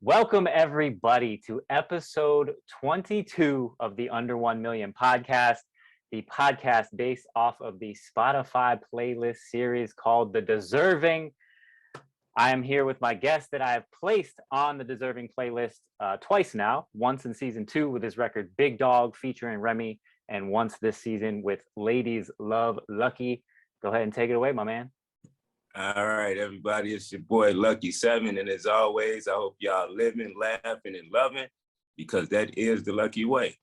Welcome, everybody, to episode 22 of the Under 1 Million podcast, the podcast based off of the Spotify playlist series called The Deserving. I am here with my guest that I have placed on the Deserving playlist twice now, once in season 2 with his record Big Dog featuring Remy, and once this season with Ladies Love Lucky. Go ahead and take it away, my man. All right, everybody, it's your boy Luckey Seven, and as always, I hope y'all living, laughing, and loving, because that is the lucky way.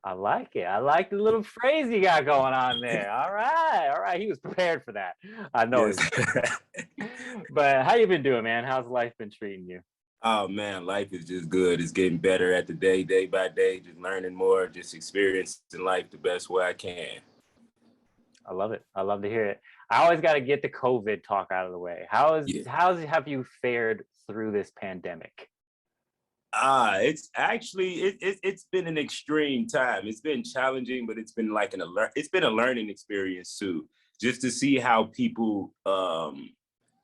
I like it. I like the little phrase you got going on there. All right. He was prepared for that. I know. Yes. But how you been doing, man? How's life been treating you? Oh man, life is just good. It's getting better at the day by day, just learning more, just experiencing life the best way I can. I love it. I love to hear it. I always got to get the COVID talk out of the way. How's have you fared through this pandemic? It's actually it's been an extreme time. It's been challenging, but it's been like it's been a learning experience too, just to see how people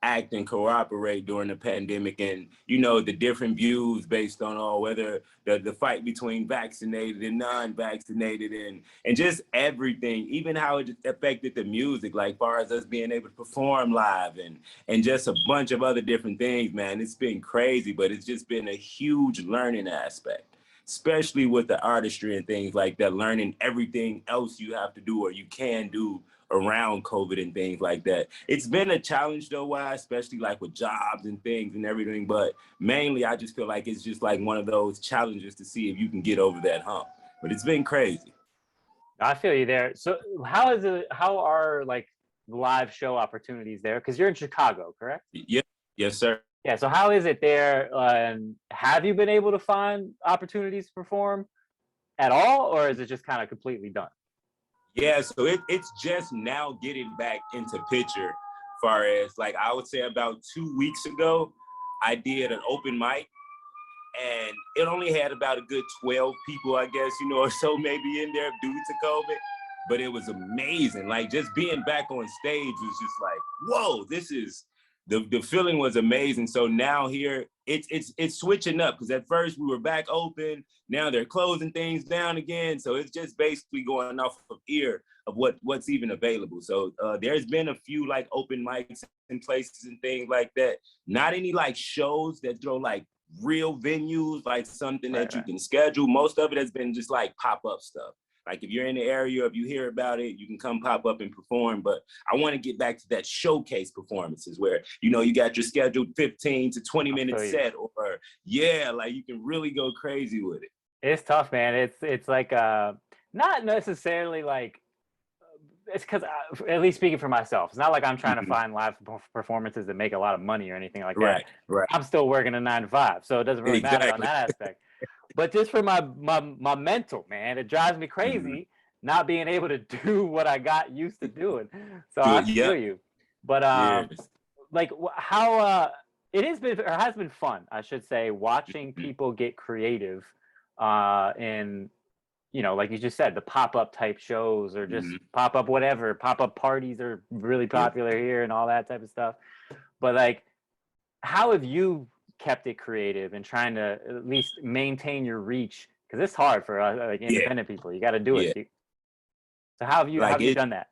act and cooperate during the pandemic, and the different views based on whether the fight between vaccinated and non-vaccinated, and just everything, even how it affected the music, like far as us being able to perform live and just a bunch of other different things. Man, it's been crazy, but it's just been a huge learning aspect, especially with the artistry and things like that, learning everything else you have to do or you can do around COVID and things like that. It's been a challenge though, why, especially like with jobs and things and everything, but mainly I just feel like it's just like one of those challenges to see if you can get over that hump. But it's been crazy. I feel you there. So how are like live show opportunities there? Because you're in Chicago, correct? Yeah, yes, sir. Yeah, so how is it there? And have you been able to find opportunities to perform at all, or is it just kind of completely done? Yeah, so it's just now getting back into picture. Far as like, I would say about 2 weeks ago, I did an open mic, and it only had about a good 12 people, I guess, or so maybe in there due to COVID. But it was amazing. Like, just being back on stage was just like, whoa, this is the feeling was amazing. So now here it's switching up, because at first we were back open, now they're closing things down again. So it's just basically going off of ear of what's even available. So there's been a few like open mics in places and things like that. Not any like shows that throw like real venues, like something that you can schedule. Most of it has been just like pop-up stuff. Like if you're in the area, if you hear about it, you can come pop up and perform. But I want to get back to that showcase performances where, you got your scheduled 15 to 20 minute set, or like you can really go crazy with it. It's tough, man. It's like not necessarily like, it's because at least speaking for myself, it's not like I'm trying to find live performances that make a lot of money or anything like that. Right. I'm still working a 9 to 5, so it doesn't really matter on that aspect. But just for my mental, man, it drives me crazy not being able to do what I got used to doing. So I feel you. But like how it has been fun, I should say, watching people get creative in, like you just said, the pop-up type shows, or just pop-up whatever. Pop-up parties are really popular here and all that type of stuff. But like, how have you kept it creative and trying to at least maintain your reach? Because it's hard for like independent people. You got to do it. So how have you done that?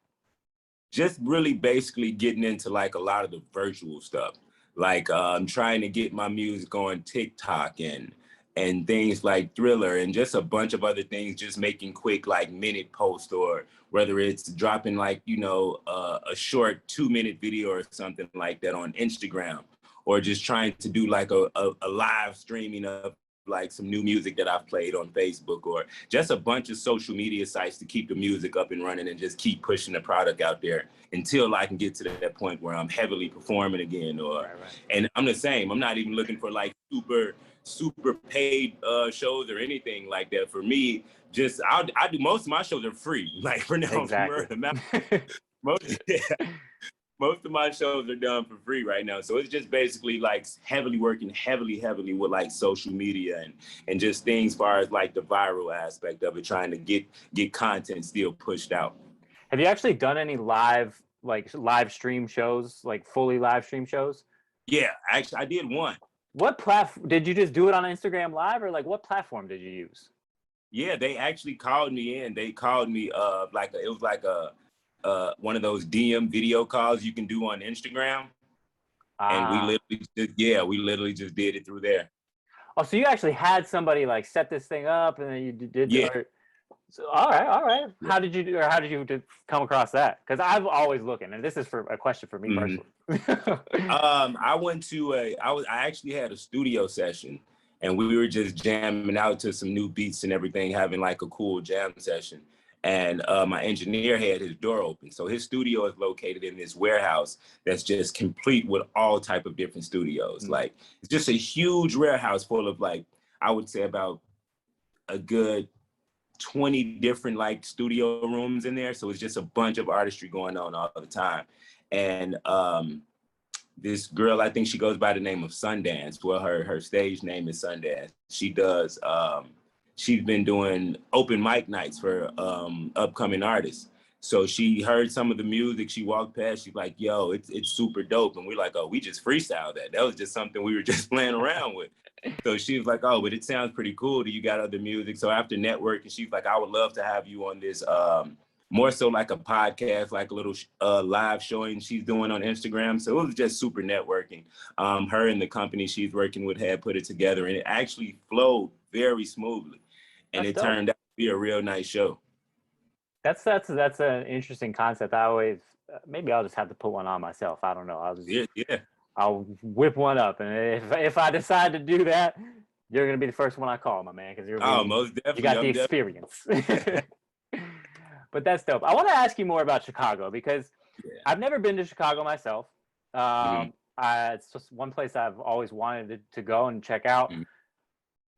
Just really basically getting into like a lot of the virtual stuff. Like I'm trying to get my music on TikTok and things like Thriller and just a bunch of other things, just making quick like minute posts, or whether it's dropping like, a short 2-minute video or something like that on Instagram, or just trying to do like a live streaming of like some new music that I've played on Facebook, or just a bunch of social media sites to keep the music up and running and just keep pushing the product out there until I can get to that point where I'm heavily performing again. And I'm the same. I'm not even looking for like super paid shows or anything like that. For me, just I do most of my shows are free. Like for now, most of my shows are done for free right now. So it's just basically like heavily working with like social media and just things as far as like the viral aspect of it, trying to get content still pushed out. Have you actually done any live stream shows, like fully live stream shows? Yeah, actually I did one. What platform did you just do it on Instagram Live, or like what platform did you use? Yeah, they actually called me in. They called me it was like a one of those DM video calls you can do on Instagram. And Ah. we literally just did it through there. Oh, so you actually had somebody like set this thing up, and then you did. Yeah. So, all right, all right. Yeah. How did you do, or how did you come across that? Because I'm always looking, and this is for a question for me personally. I actually had a studio session, and we were just jamming out to some new beats and everything, having like a cool jam session. And my engineer had his door open. So his studio is located in this warehouse that's just complete with all type of different studios. Like, it's just a huge warehouse full of, like, I would say about a good 20 different like studio rooms in there. So it's just a bunch of artistry going on all the time. And this girl, I think she goes by the name of Sundance. Well, her stage name is Sundance. She does, she's been doing open mic nights for upcoming artists. So she heard some of the music, she walked past, she's like, yo, it's super dope. And we're like, oh, we just freestyled that. That was just something we were just playing around with. So she was like, oh, but it sounds pretty cool. Do you got other music? So after networking, she's like, I would love to have you on this, more so like a podcast, like a little live showing she's doing on Instagram. So it was just super networking. Her and the company she's working with had put it together, and it actually flowed very smoothly. And it turned out to be a real nice show. That's an interesting concept. I always, maybe I'll just have to put one on myself. I don't know. I'll just I'll whip one up, and if I decide to do that, you're gonna be the first one I call, my man, because most definitely. You got the experience. But that's dope. I want to ask you more about Chicago, because I've never been to Chicago myself. It's just one place I've always wanted to go and check out.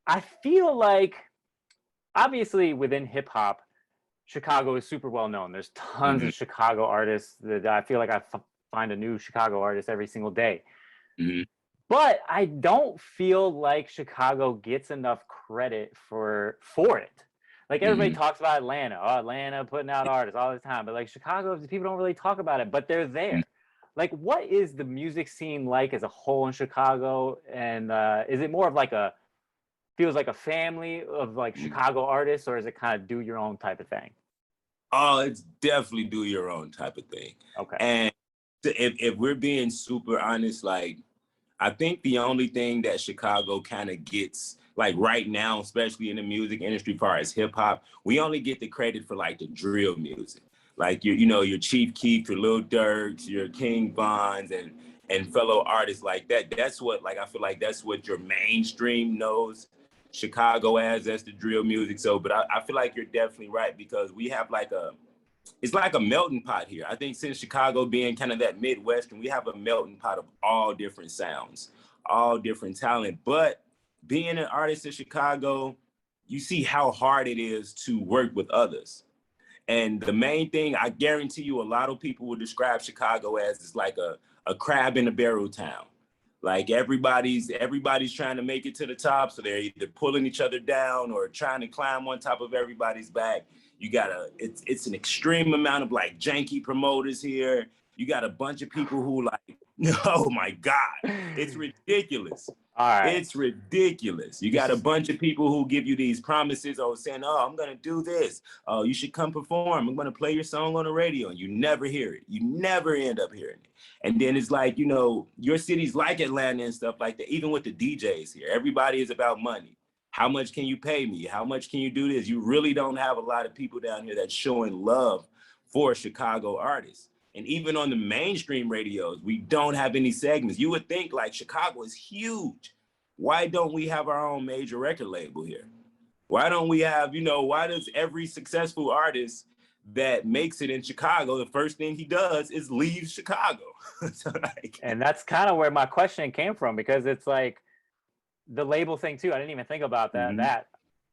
I feel like, obviously, within hip hop, Chicago is super well known. There's tons of Chicago artists that I feel like I find a new Chicago artist every single day. But I don't feel like Chicago gets enough credit for it. Like, everybody talks about Atlanta. Oh, Atlanta putting out artists all the time. But like Chicago, people don't really talk about it, but they're there. Like, what is the music scene like as a whole in Chicago? And is it more of like feels like a family of like Chicago artists, or is it kind of do your own type of thing? Oh, it's definitely do your own type of thing. Okay. And if we're being super honest, like, I think the only thing that Chicago kind of gets, like right now, especially in the music industry, far as hip hop, we only get the credit for like the drill music. Like your Chief Keef, your Lil Durks, your King Vons, and fellow artists like that. That's what, like, I feel like that's what your mainstream knows Chicago as. That's the drill music. So, but I feel like you're definitely right, because we have it's like a melting pot here. I think since Chicago being kind of that Midwestern, we have a melting pot of all different sounds, all different talent. But being an artist in Chicago, you see how hard it is to work with others. And the main thing, I guarantee you, a lot of people will describe Chicago as it's like a crab in a barrel town. Like everybody's trying to make it to the top, so they're either pulling each other down or trying to climb on top of everybody's back. You got it's an extreme amount of like janky promoters here. You got a bunch of people who like, oh my God, it's ridiculous. All right. It's ridiculous. You got a bunch of people who give you these promises, saying, oh, I'm gonna do this. Oh, you should come perform. I'm gonna play your song on the radio, and you never hear it. You never end up hearing it. And then it's like, your cities like Atlanta and stuff like that, even with the DJs here, everybody is about money. How much can you pay me? How much can you do this? You really don't have a lot of people down here that's showing love for Chicago artists. And even on the mainstream radios, we don't have any segments. You would think like Chicago is huge. Why don't we have our own major record label here? Why don't we have, why does every successful artist that makes it in Chicago, the first thing he does is leave Chicago? So and that's kind of where my question came from, because it's like the label thing too. I didn't even think about that. That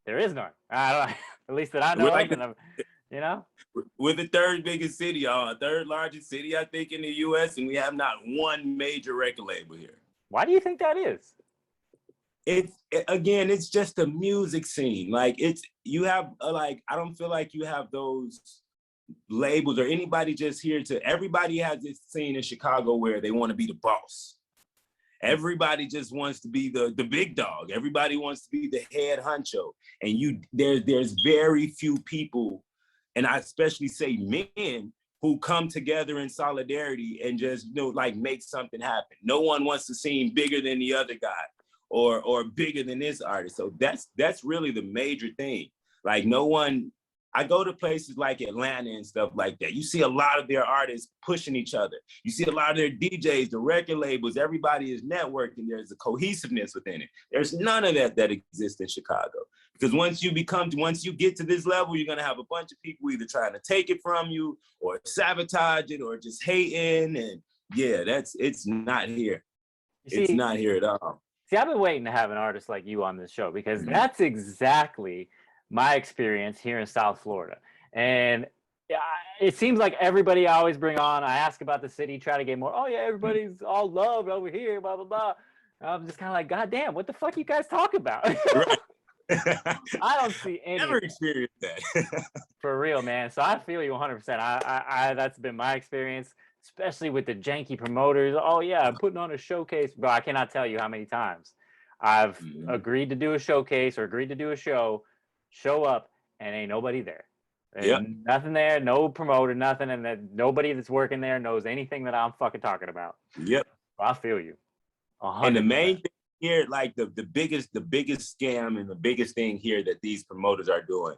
there is none. I don't, at least that I know of. We're the third biggest city, third largest city, I think, in the U.S., and we have not one major record label here. Why do you think that is? It's just the music scene. Like, you have I don't feel like you have those labels or anybody just here everybody has this scene in Chicago where they want to be the boss. Everybody just wants to be the big dog. Everybody wants to be the head honcho. And there's very few people, and I especially say men, who come together in solidarity and just, like, make something happen. No one wants to seem bigger than the other guy or bigger than this artist. So that's really the major thing. Like, no one, I go to places like Atlanta and stuff like that. You see a lot of their artists pushing each other. You see a lot of their DJs, the record labels, everybody is networking. There's a cohesiveness within it. There's none of that exists in Chicago. Because once you get to this level, you're gonna have a bunch of people either trying to take it from you or sabotage it or just hating. And yeah, it's not here. It's not here at all. See, I've been waiting to have an artist like you on this show, because that's exactly my experience here in South Florida. And it seems like everybody I always bring on, I ask about the city, try to get more, oh yeah, everybody's all loved over here, blah, blah, blah. And I'm just kind of like, God damn, what the fuck you guys talk about? Right. I don't see any. Never experienced that. For real, man. So I feel you 100%. I that's been my experience, especially with the janky promoters. Oh yeah, I'm putting on a showcase. Bro, I cannot tell you how many times I've agreed to do a showcase or agreed to do a show up, and ain't nobody there. Nothing there, no promoter, nothing, and that nobody that's working there knows anything that I'm fucking talking about. Yep. So I feel you. 100%. And the main thing here, like the biggest scam and the biggest thing here that these promoters are doing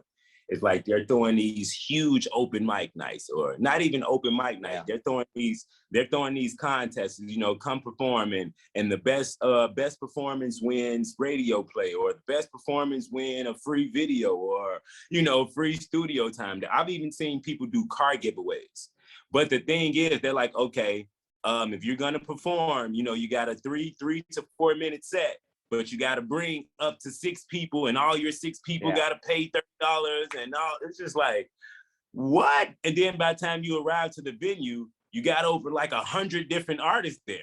is, like, they're throwing these huge open mic nights, or not even open mic nights. Yeah. They're throwing these contests, come perform, and the best performance wins radio play, or the best performance win a free video, or free studio time. I've even seen people do car giveaways. But the thing is, they're like, okay, if you're gonna perform, you got a 3 to 4 minute set, but you got to bring up to 6 people, and all your 6 people got to pay $30, and all. It's just like, what? And then by the time you arrive to the venue, you got over like 100 different artists there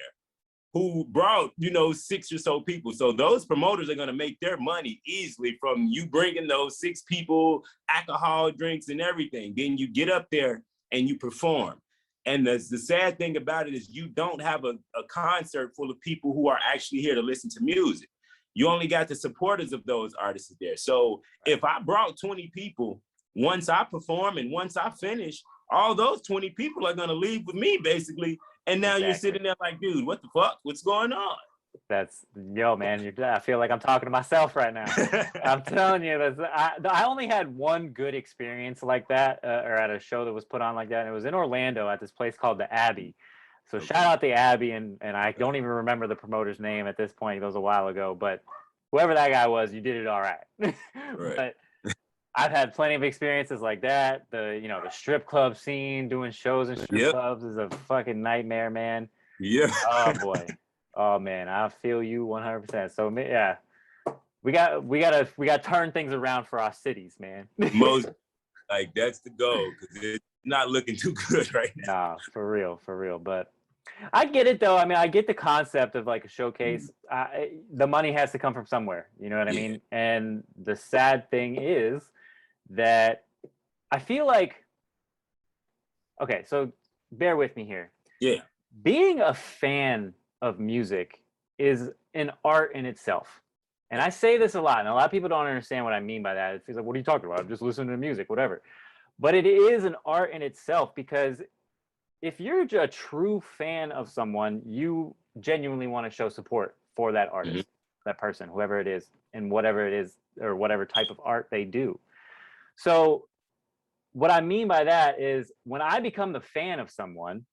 who brought, 6 or so people. So those promoters are gonna make their money easily from you bringing those 6 people, alcohol, drinks, and everything. Then you get up there and you perform. And the sad thing about it is you don't have a concert full of people who are actually here to listen to music. You only got the supporters of those artists there. So if I brought 20 people, once I perform and once I finish, all those 20 people are gonna leave with me, basically. And now you're sitting there like, dude, what the fuck? What's going on? Man, I feel like I'm talking to myself right now. I'm telling you, I only had one good experience like that, or at a show that was put on like that. And it was in Orlando at this place called the Abbey. So shout out the Abbey, and I don't even remember the promoter's name at this point. It was a while ago, but whoever that guy was, you did it all right. But I've had plenty of experiences like that. The strip club scene, doing shows in strip clubs is a fucking nightmare, man. Yeah. Oh boy. Oh man, I feel you 100%. So yeah, we gotta turn things around for our cities, man. Most, like, that's the goal, because it's not looking too good right now. Nah, for real. But I get it though. I mean, I get the concept of like a showcase. The money has to come from somewhere. You know what I mean? And the sad thing is that I feel like, okay, so bear with me here. Yeah. Being a fan of music is an art in itself. And I say this a lot, and a lot of people don't understand what I mean by that. It's like, what are you talking about? I'm just listening to music, whatever. But it is an art in itself, because if you're a true fan of someone, you genuinely want to show support for that artist, that person, whoever it is, and whatever it is, or whatever type of art they do. So what I mean by that is, when I become the fan of someone,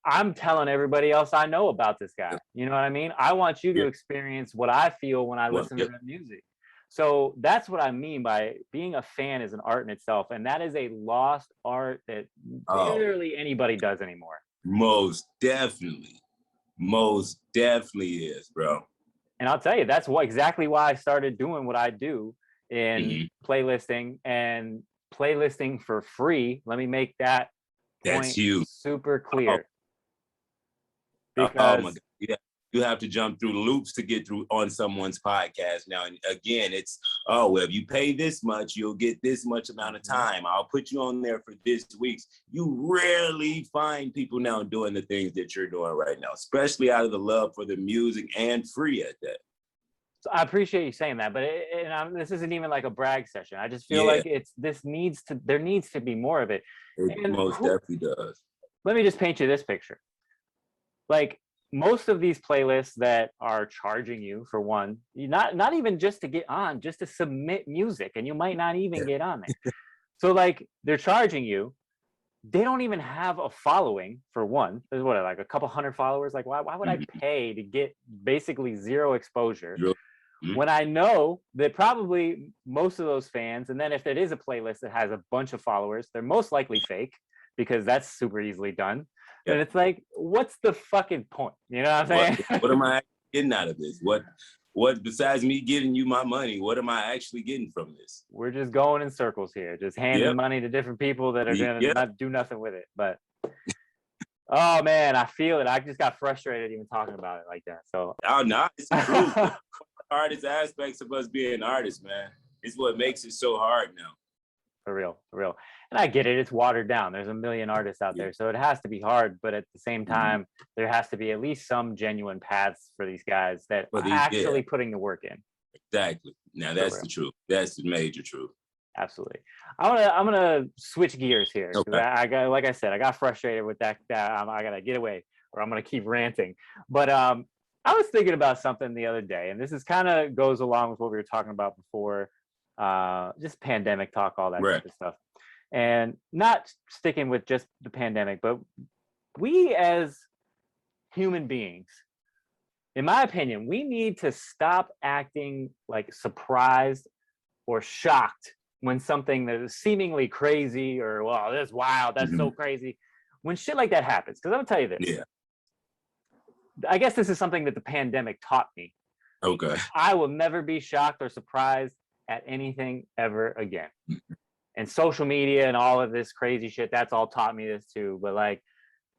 I'm telling everybody else I know about this guy. You know what I mean? I want you to experience what I feel when I listen to the music. So that's what I mean by being a fan is an art in itself. And that is a lost art that barely anybody does anymore. Most definitely is, bro. And I'll tell you, that's exactly why I started doing what I do in playlisting, and playlisting for free. Let me make that point super clear. Because oh my God. You have to jump through loops to get through on someone's podcast now. And again, it's oh, well, if you pay this much, you'll get this much amount of time. I'll put you on there for this weeks. You rarely find people now doing the things that you're doing right now, especially out of the love for the music and free at that. So I appreciate you saying that, but this isn't even like a brag session. I just feel like there needs to be more of it. It most definitely does. Let me just paint you this picture. Like most of these playlists that are charging you for one, not even just to get on, just to submit music, and you might not even get on there. So like they're charging you. They don't even have a following for one. There's what, like a couple hundred followers. Like why would I pay to get basically zero exposure? When I know that probably most of those fans, and then if it is a playlist that has a bunch of followers, they're most likely fake, because that's super easily done. And it's like, what's the fucking point? You know what I'm saying? What am I getting out of this? What besides me giving you my money, what am I actually getting from this? We're just going in circles here, just handing money to different people that are gonna not do nothing with it. But oh man, I feel it. I just got frustrated even talking about it like that. So no, it's true. Hardest aspects of us being artists, man. It's what makes it so hard now. For real. And I get it. It's watered down. There's a million artists out there, so it has to be hard. But at the same time, there has to be at least some genuine paths for these guys that are actually putting the work in. Exactly. Now that's the truth. That's the major truth. Absolutely. I'm gonna switch gears here. Okay. I got, like I said, I got frustrated with that. I gotta get away, or I'm gonna keep ranting. But I was thinking about something the other day, and this is kind of goes along with what we were talking about before, just pandemic talk, all that type of stuff, and not sticking with just the pandemic, but we as human beings, in my opinion, we need to stop acting like surprised or shocked when something that is seemingly crazy, or, well, that's wild, that's so crazy, when shit like that happens. Because I'm gonna tell you this. I guess this is something that the pandemic taught me. Okay. I will never be shocked or surprised at anything ever again. And social media and all of this crazy shit, that's all taught me this too. But like,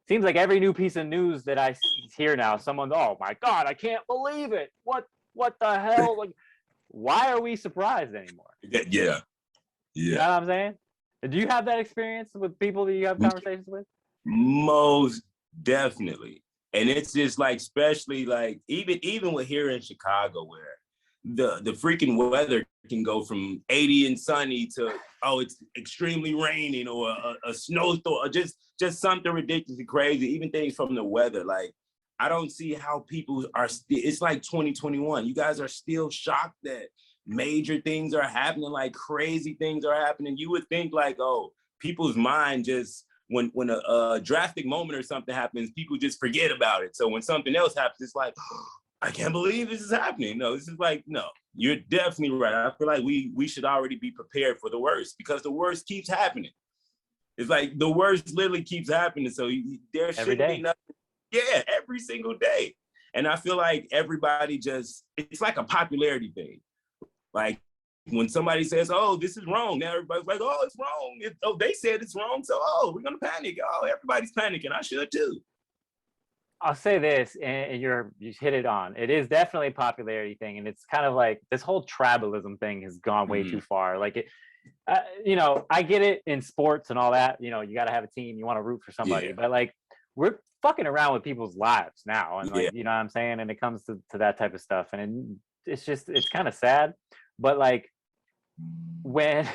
seems like every new piece of news that I hear now, someone's, oh my God, I can't believe it. What the hell? Like, why are we surprised anymore? Yeah. You know what I'm saying? Do you have that experience with people that you have conversations with? Most definitely. And it's just like, especially like even with here in Chicago, where the freaking weather can go from 80 and sunny to, oh, it's extremely raining, or a snowstorm, or just something ridiculously crazy. Even things from the weather, like I don't see how people are still. It's like 2021. You guys are still shocked that major things are happening, like crazy things are happening. You would think like, oh, people's mind just. When a drastic moment or something happens, people just forget about it. So when something else happens, it's like, oh, I can't believe this is happening. No, this is like, no, you're definitely right. I feel like we should already be prepared for the worst, because the worst keeps happening. It's like the worst literally keeps happening. So there should be nothing. Yeah, every single day. And I feel like everybody it's like a popularity thing. Like, when somebody says, oh, this is wrong, now everybody's like, oh, it's wrong. They said it's wrong, so, we're going to panic. Oh, everybody's panicking. I should too. I'll say this, and you hit it on. It is definitely a popularity thing, and it's kind of like this whole tribalism thing has gone way too far. Like, I get it in sports and all that. You got to have a team. You want to root for somebody. But, like, we're fucking around with people's lives now. And, like, you know what I'm saying? And it comes to that type of stuff. And it's kind of sad. But, like, when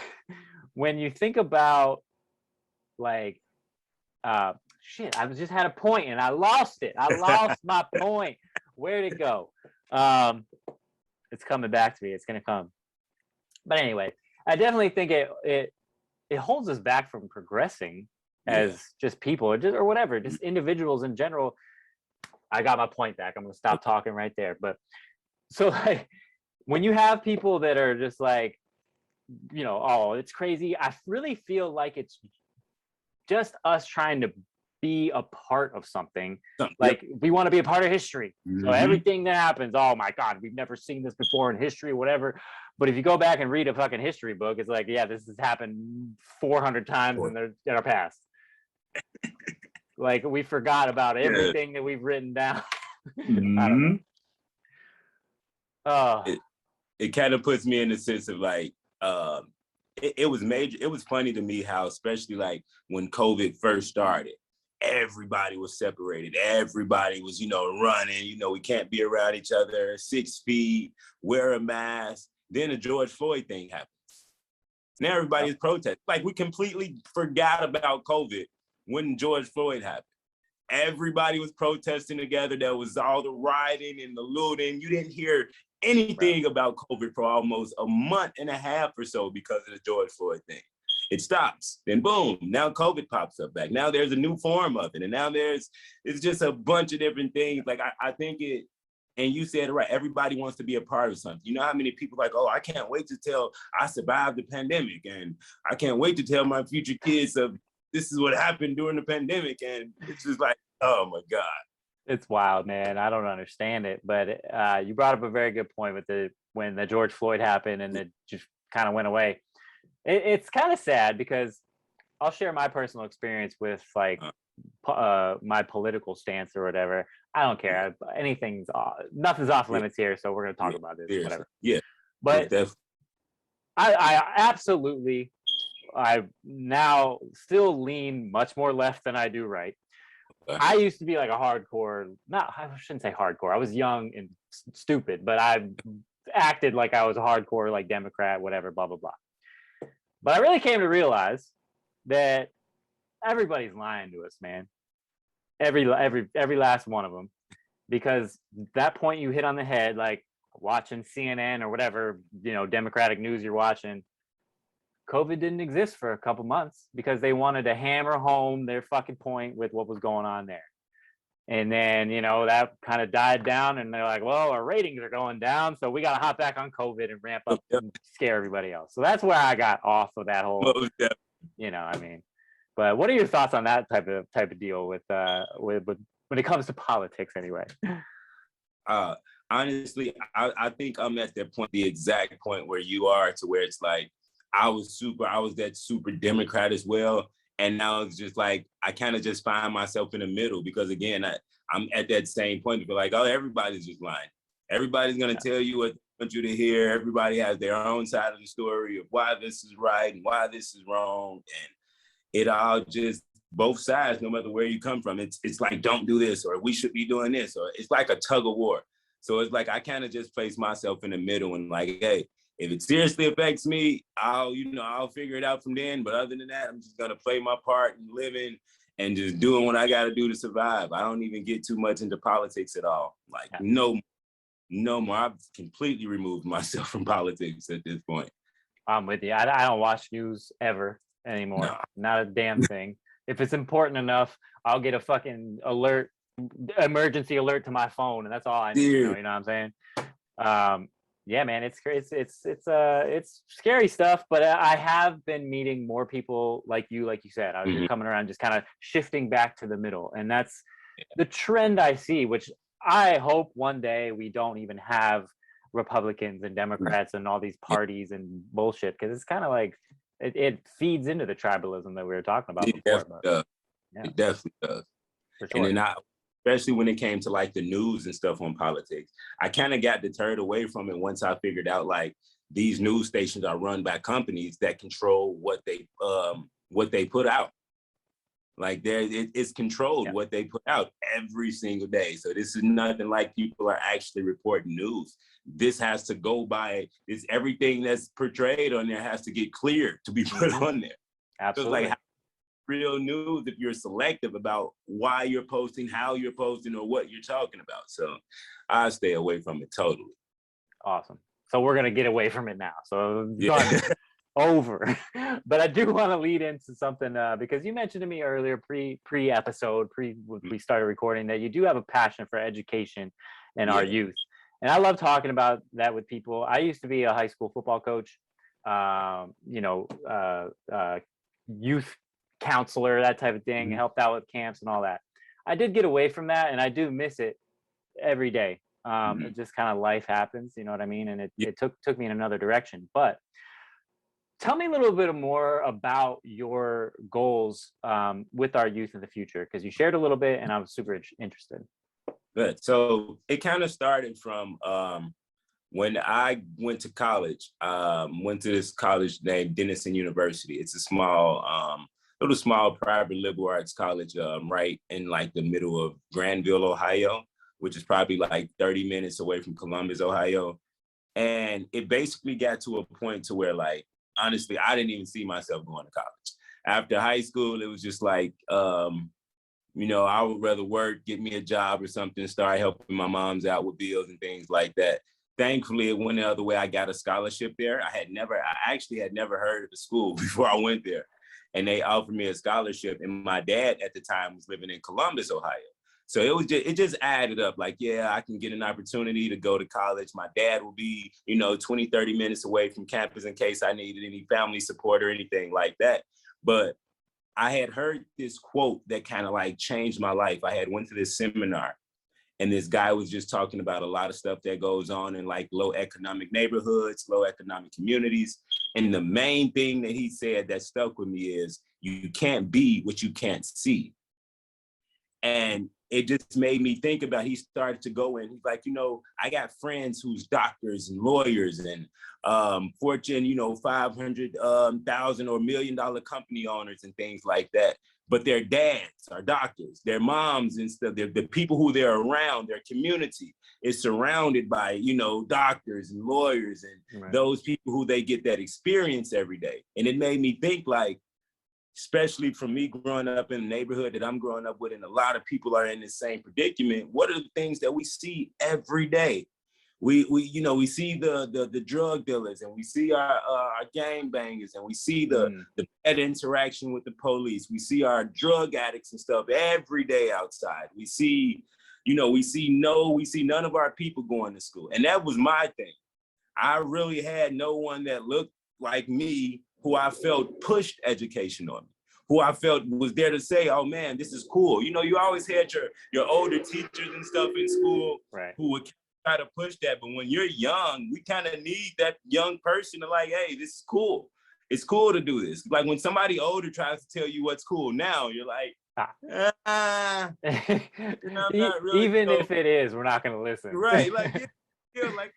you think about like shit, I just had a point and I lost it. I lost my point. Where'd it go? It's coming back to me. It's gonna come. But anyway, I definitely think it holds us back from progressing as just people, or whatever, just individuals in general. I got my point back. I'm gonna stop talking right there. But so like, when you have people that are just like, oh, it's crazy. I really feel like it's just us trying to be a part of something. Like, we want to be a part of history. So everything that happens, oh my God, we've never seen this before in history, whatever. But if you go back and read a fucking history book, it's like, yeah, this has happened 400 times in our past. Like, we forgot about everything that we've written down. I don't know. it kind of puts me in the sense of like, it was major. It was funny to me how, especially like when COVID first started, everybody was separated. Everybody was, running, we can't be around each other, 6 feet, wear a mask. Then the George Floyd thing happened. Now everybody is protesting. Like, we completely forgot about COVID when George Floyd happened. Everybody was protesting together. There was all the rioting and the looting. You didn't hear anything about COVID for almost a month and a half or so because of the George Floyd thing. It stops, then boom, now COVID pops up back. Now there's a new form of it. And now it's just a bunch of different things. Like, I think it, and you said it right, everybody wants to be a part of something. You know how many people like, oh, I can't wait to tell I survived the pandemic, and I can't wait to tell my future kids of this is what happened during the pandemic. And it's just like, oh my God. It's wild, man. I don't understand it. But you brought up a very good point with when the George Floyd happened and it just kind of went away. It's kind of sad because I'll share my personal experience with like my political stance or whatever. I don't care. Nothing's off limits here. So we're going to talk about this, whatever. Yeah. But I absolutely, I now still lean much more left than I do right. I used to be like a hardcore, I shouldn't say hardcore. I was young and stupid, but I acted like I was a hardcore, like Democrat, whatever, blah, blah, blah. But I really came to realize that everybody's lying to us, man. Every last one of them. Because that point you hit on the head, like watching CNN or whatever, Democratic news you're watching, COVID didn't exist for a couple months because they wanted to hammer home their fucking point with what was going on there. And then, that kind of died down and they're like, well, our ratings are going down, so we got to hop back on COVID and ramp up and scare everybody else. So that's where I got off of that whole, but what are your thoughts on that type of deal with when it comes to politics anyway? Honestly, I think I'm at that point, the exact point where you are, to where it's like, I was that super Democrat as well. And now it's just like, I kind of just find myself in the middle because, again, I'm at that same point to be like, oh, everybody's just lying. Everybody's going to tell you what they want you to hear. Everybody has their own side of the story of why this is right and why this is wrong. And it all just, both sides, no matter where you come from, it's like, don't do this, or we should be doing this, or it's like a tug of war. So it's like, I kind of just place myself in the middle and like, hey, if it seriously affects me, I'll figure it out from then. But other than that, I'm just going to play my part in living and just doing what I got to do to survive. I don't even get too much into politics at all. Like, no more. I've completely removed myself from politics at this point. I'm with you. I don't watch news ever anymore. No. Not a damn thing. If it's important enough, I'll get a fucking emergency alert to my phone, and that's all I need. You know what I'm saying? Yeah, man, it's scary stuff, but I have been meeting more people like you said. I was coming around, just kind of shifting back to the middle, and that's the trend I see, which I hope one day we don't even have Republicans and Democrats and all these parties and bullshit, because it's kind of like it feeds into the tribalism that we were talking about before. Definitely does. Yeah. It definitely does. For sure. And then especially when it came to like the news and stuff on politics, I kind of got deterred away from it once I figured out like these news stations are run by companies that control what they put out. Like it's controlled what they put out every single day. So this is nothing like people are actually reporting news. This has to go by, everything that's portrayed on there has to get cleared to be put on there. Absolutely. So like, real news if you're selective about why you're posting, how you're posting, or what you're talking about. So I stay away from it totally. Awesome. So we're gonna get away from it now. So done. Over. But I do want to lead into something because you mentioned to me earlier, pre-episode, when we started recording, that you do have a passion for education and our youth. And I love talking about that with people. I used to be a high school football coach, youth counselor, that type of thing, helped out with camps and all that. I did get away from that, and I do miss it every day. It just kind of, life happens, you know what I mean? And it took me in another direction. But tell me a little bit more about your goals with our youth in the future, because you shared a little bit and I was super interested. Good. So it kind of started from When I went to college, went to this college named Denison University. It's a little small private liberal arts college, right in like the middle of Granville, Ohio, which is probably like 30 minutes away from Columbus, Ohio. And it basically got to a point to where, like, honestly, I didn't even see myself going to college. After high school, it was just like, you know, I would rather work, get me a job or something, start helping my moms out with bills and things like that. Thankfully, it went the other way. I got a scholarship there. I actually had never heard of the school before I went there. And they offered me a scholarship. And my dad at the time was living in Columbus, Ohio. So it just added up. Like, yeah, I can get an opportunity to go to college. My dad will be, you know, 20, 30 minutes away from campus in case I needed any family support or anything like that. But I had heard this quote that kind of like changed my life. I had went to this seminar, and this guy was just talking about a lot of stuff that goes on in like low economic neighborhoods, low economic communities. And the main thing that he said that stuck with me is, you can't be what you can't see. And it just made me think about, he started to go in, he's like, you know, I got friends who's doctors and lawyers and Fortune, you know, 500,000 or $1 million company owners and things like that. But their dads are doctors, their moms and stuff, the people who they're around, their community is surrounded by, you know, doctors and lawyers and those people who they get that experience every day. And it made me think, like, especially for me growing up in the neighborhood that I'm growing up with, and a lot of people are in the same predicament, what are the things that we see every day? We you know, we see the drug dealers, and we see our gang bangers, and we see the bad interaction with the police. We see our drug addicts and stuff every day outside. We see, you know, we see none of our people going to school. And that was my thing. I really had no one that looked like me, who I felt pushed education on me, who I felt was there to say, oh man, this is cool. You know, you always had your older teachers and stuff in school who would try to push that. But when you're young, we kind of need that young person to like, hey, this is cool. It's cool to do this. Like when somebody older tries to tell you what's cool now, you're like, you know, not really even if it is, we're not going to listen. Right. Like, like,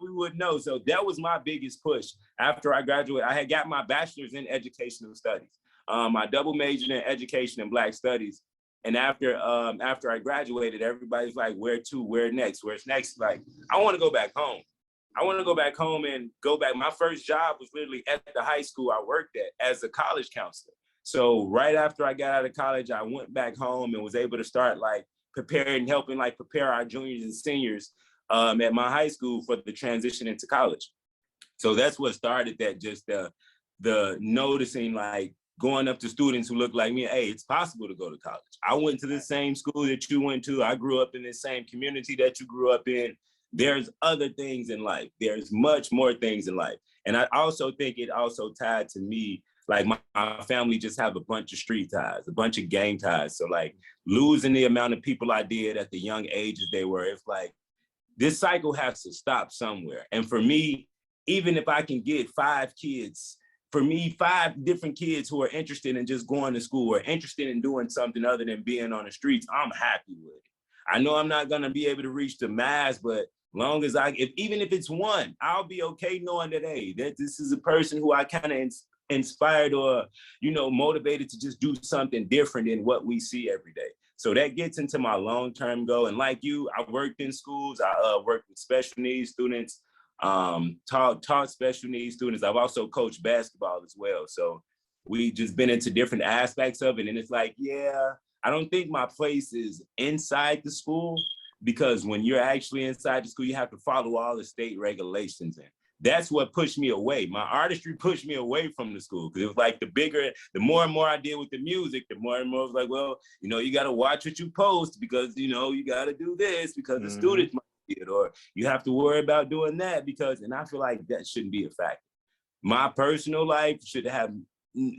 we would know. So that was my biggest push. After I graduated, I had got my bachelor's in educational studies. I double majored in education and Black studies. And after I graduated, everybody's like, where to, where next? Where's next? Like, I want to go back home. I want to go back home and go back. My first job was literally at the high school I worked at as a college counselor. So right after I got out of college, I went back home and was able to start like helping like prepare our juniors and seniors at my high school for the transition into college. So that's what started that, just the noticing, like going up to students who look like me, hey, it's possible to go to college. I went to the same school that you went to. I grew up in the same community that you grew up in. There's other things in life. There's much more things in life. And I also think it also tied to me, like my family just have a bunch of street ties, a bunch of gang ties. So like losing the amount of people I did at the young ages they were, it's like, this cycle has to stop somewhere. And for me, even if I can get 5 kids, for me, 5 different kids who are interested in just going to school or interested in doing something other than being on the streets, I'm happy with it. I know I'm not gonna be able to reach the mass, but long as even if it's 1, I'll be okay knowing that, hey, that this is a person who I kind of inspired or, you know, motivated to just do something different than what we see every day. So that gets into my long-term goal. And like you, I worked in schools. I worked with special needs students, taught special needs students. I've also coached basketball as well. So we just been into different aspects of it. And it's like, yeah, I don't think my place is inside the school, because when you're actually inside the school, you have to follow all the state regulations. And that's what pushed me away. My artistry pushed me away from the school, because it was like the more and more I did with the music, the more and more it was like, well, you know, you got to watch what you post, because, you know, you got to do this because the students might see it, or you have to worry about doing that because, and I feel like that shouldn't be a factor. My personal life should have,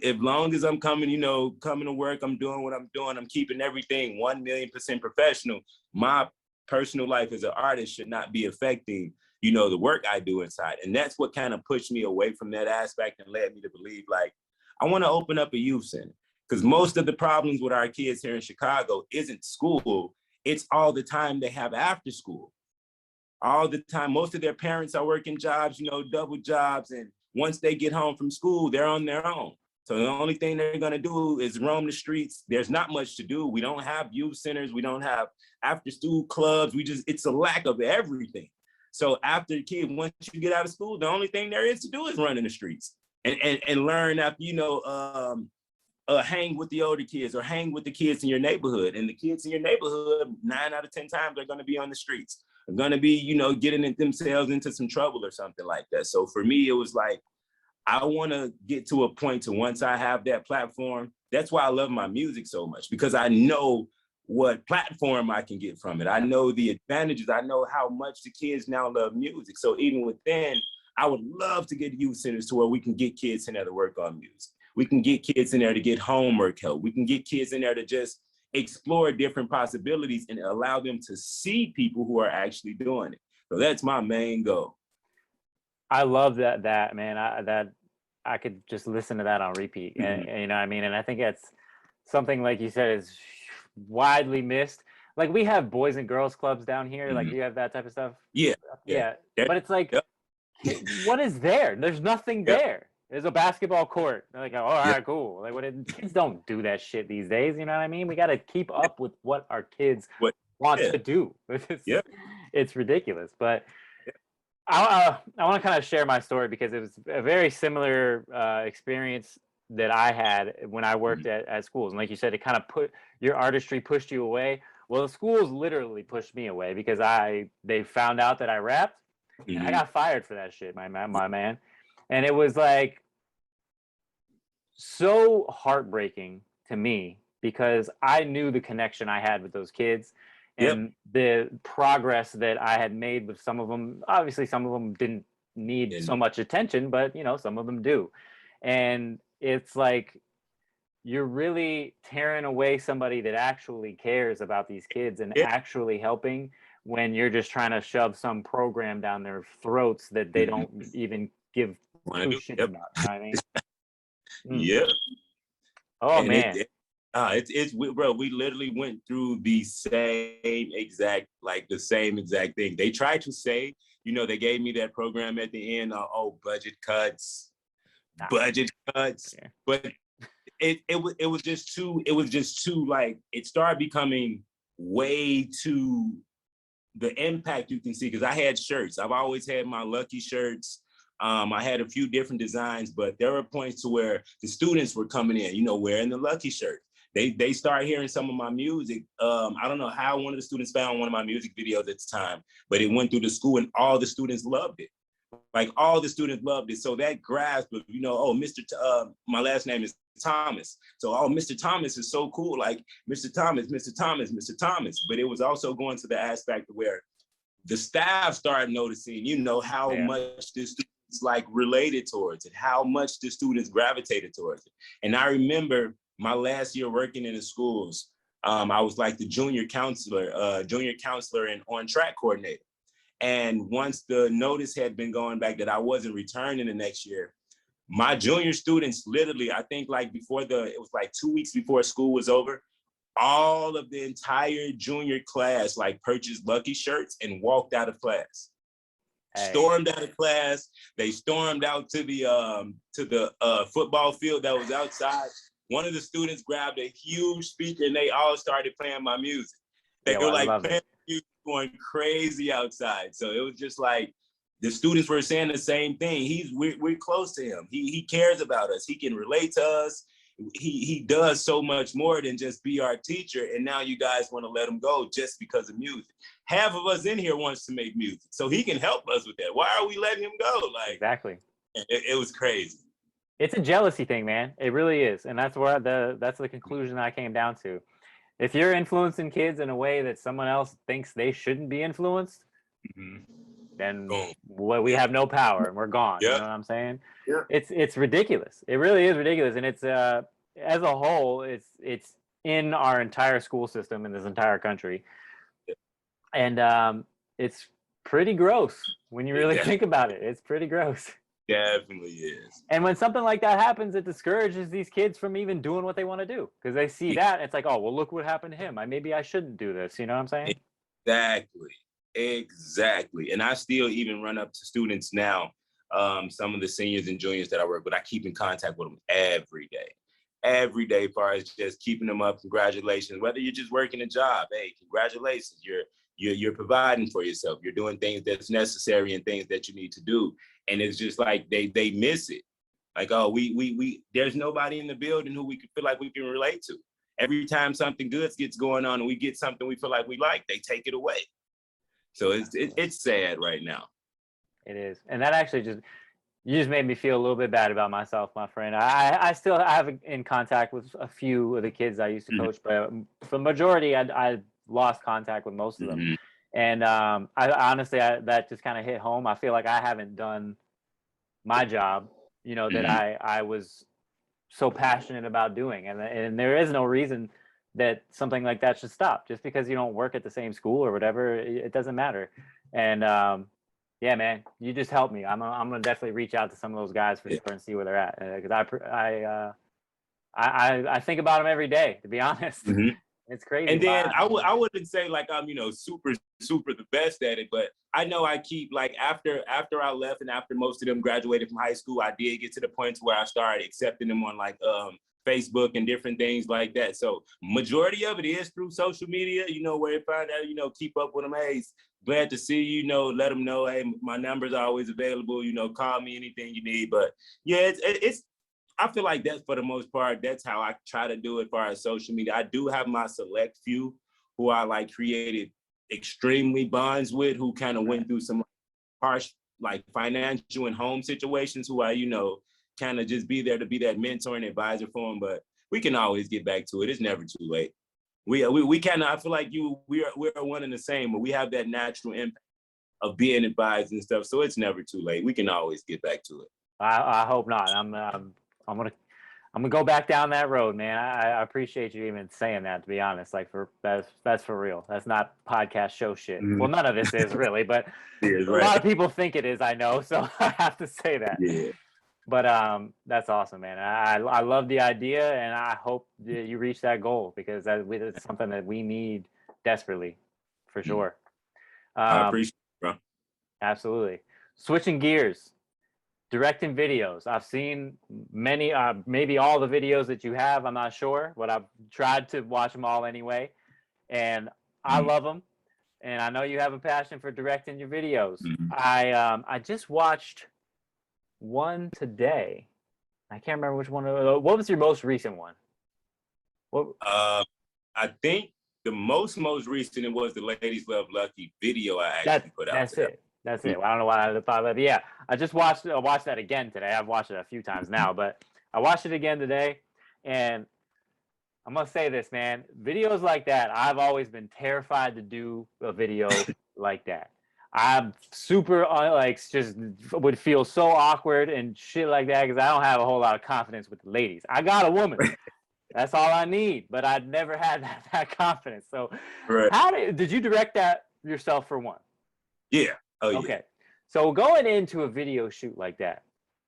as long as I'm coming to work, I'm doing what I'm doing, I'm keeping everything 1,000,000% professional. My personal life as an artist should not be affecting, you know, the work I do inside. And that's what kind of pushed me away from that aspect and led me to believe, like, I want to open up a youth center, because most of the problems with our kids here in Chicago isn't school, it's all the time they have after school. all the time. Most of their parents are working jobs, you know, double jobs. And once they get home from school, they're on their own. So the only thing they're gonna do is roam the streets. There's not much to do. We don't have youth centers. We don't have after school clubs. It's a lack of everything. So after the kid, once you get out of school, the only thing there is to do is run in the streets and learn after, you know, hang with the older kids or hang with the kids in your neighborhood. And the kids in your neighborhood, 9 out of 10 times, are going to be on the streets. They're going to be, you know, getting themselves into some trouble or something like that. So for me, it was like, I want to get to a point to once I have that platform. That's why I love my music so much, because I know what platform I can get from it. I know the advantages. I know how much the kids now love music. So even within, I would love to get youth centers to where we can get kids in there to work on music. We can get kids in there to get homework help. We can get kids in there to just explore different possibilities and allow them to see people who are actually doing it. So that's my main goal. I love that man. I could just listen to that on repeat. And you know what I mean? And I think it's something, like you said, is widely missed. Like, we have boys and girls clubs down here. Like, do you have that type of stuff? Yeah. But it's like, what is there? There's nothing there. There's a basketball court. They're like, oh, all right, cool. Like, kids don't do that shit these days. You know what I mean? We got to keep up with what our kids want to do. It's ridiculous. But I want to kind of share my story, because it was a very similar experience that I had when I worked at schools. And like you said, it kind of put your artistry, pushed you away. Well, the schools literally pushed me away, because they found out that I rapped, and I got fired for that shit, my man. And it was like so heartbreaking to me, because I knew the connection I had with those kids and the progress that I had made with some of them. Obviously, some of them didn't need so much attention, but you know, some of them do. And it's like, you're really tearing away somebody that actually cares about these kids and actually helping, when you're just trying to shove some program down their throats that they don't even give two shits about. You know what I mean? Oh, and man. Bro, we literally went through the same exact thing. They tried to say, you know, they gave me that program at the end, budget cuts. But it was just too, like, it started becoming way too, the impact you can see, because I had shirts. I've always had my Luckey shirts. I had a few different designs, but there were points to where the students were coming in, you know, wearing the Luckey shirt. They started hearing some of my music. I don't know how one of the students found one of my music videos at the time, but it went through the school and all the students loved it. Like, all the students loved it. So that grasp of, you know, my last name is Thomas. So, Mr. Thomas is so cool. Like, Mr. Thomas. But it was also going to the aspect where the staff started noticing, you know, how much the students like related towards it, how much the students gravitated towards it. And I remember my last year working in the schools, I was like the junior counselor and on-track coordinator. And once the notice had been going back that I wasn't returning the next year, my junior students literally, I think like it was like 2 weeks before school was over, all of the entire junior class like purchased Luckey shirts and walked out of class. Stormed out of class. They stormed out to the football field that was outside. One of the students grabbed a huge speaker and they all started playing my music. They were like playing music, going crazy outside. So it was just like, the students were saying the same thing. We're close to him. He cares about us. He can relate to us. He does so much more than just be our teacher. And now you guys want to let him go just because of music. Half of us in here wants to make music, so he can help us with that. Why are we letting him go? Like, exactly. It was crazy. It's a jealousy thing, man. It really is. And that's where that's the conclusion I came down to. If you're influencing kids in a way that someone else thinks they shouldn't be influenced, then we have no power and we're gone. You know what I'm saying? Yeah. It's ridiculous. It really is ridiculous. And it's as a whole, it's in our entire school system in this entire country. And it's pretty gross when you really think about it. It's pretty gross. Definitely is. And when something like that happens, it discourages these kids from even doing what they want to do, because they see that it's like, oh, well, look what happened to him. Maybe I shouldn't do this. You know what I'm saying? Exactly. And I still even run up to students now, some of the seniors and juniors that I work with, I keep in contact with them every day, as far as just keeping them up. Congratulations. Whether you're just working a job, hey, congratulations. You're providing for yourself. You're doing things that's necessary and things that you need to do. And it's just like they miss it. Like, oh, we there's nobody in the building who we feel like we can relate to. Every time something good gets going on and we get something we feel like we like, they take it away. So it's sad right now. It is. And that actually you just made me feel a little bit bad about myself, my friend. I still have in contact with a few of the kids I used to coach, but for the majority, I lost contact with most of them. And I honestly, that just kind of hit home. I feel like I haven't done my job, that I was so passionate about doing. And there is no reason that something like that should stop just because you don't work at the same school or whatever. It doesn't matter. And yeah, man, you just helped me. I'm gonna definitely reach out to some of those guys for sure and see where they're at, because I think about them every day, to be honest. It's crazy. And then I wouldn't say like I'm super the best at it, but I know I keep, like, after I left and after most of them graduated from high school, I did get to the point where I started accepting them on like Facebook and different things like that. So majority of it is through social media, where you find out, keep up with them. Hey, glad to see you, let them know, hey, my number's always available, call me anything you need. But yeah, it's I feel like that for the most part, that's how I try to do it as far as social media. I do have my select few who I like created extremely bonds with, who kind of went through some harsh like financial and home situations, who I, kind of just be there to be that mentor and advisor for them. But we can always get back to it. It's never too late. We kind of, I feel like we're one and the same, but we have that natural impact of being advised and stuff. So it's never too late. We can always get back to it. I hope not. I'm gonna go back down that road, man. I appreciate you even saying that, to be honest. Like, that's for real. That's not podcast show shit. Well, none of this is really, but a lot of people think it is, I know, so I have to say that. Yeah. But that's awesome, man. I love the idea, and I hope you reach that goal, because it's something that we need desperately, for sure. I appreciate it, bro. Absolutely. Switching gears, directing videos. I've seen many, maybe all the videos that you have. I'm not sure, but I've tried to watch them all anyway, and I love them. And I know you have a passion for directing your videos. I just watched one today. I can't remember which one. What was your most recent one? I think the most recent, it was the Ladies Love Lucky video I actually put out. That's it. I don't know why I thought of it. Yeah, I watched that again today. I've watched it a few times now, but I watched it again today, and I'm gonna say this, man. Videos like that, I've always been terrified to do a video like that. I'm super just would feel so awkward and shit like that, because I don't have a whole lot of confidence with the ladies. I got a woman. That's all I need, but I'd never had that confidence. So how did you direct that yourself, for one? Yeah. Oh, yeah. Okay. So going into a video shoot like that,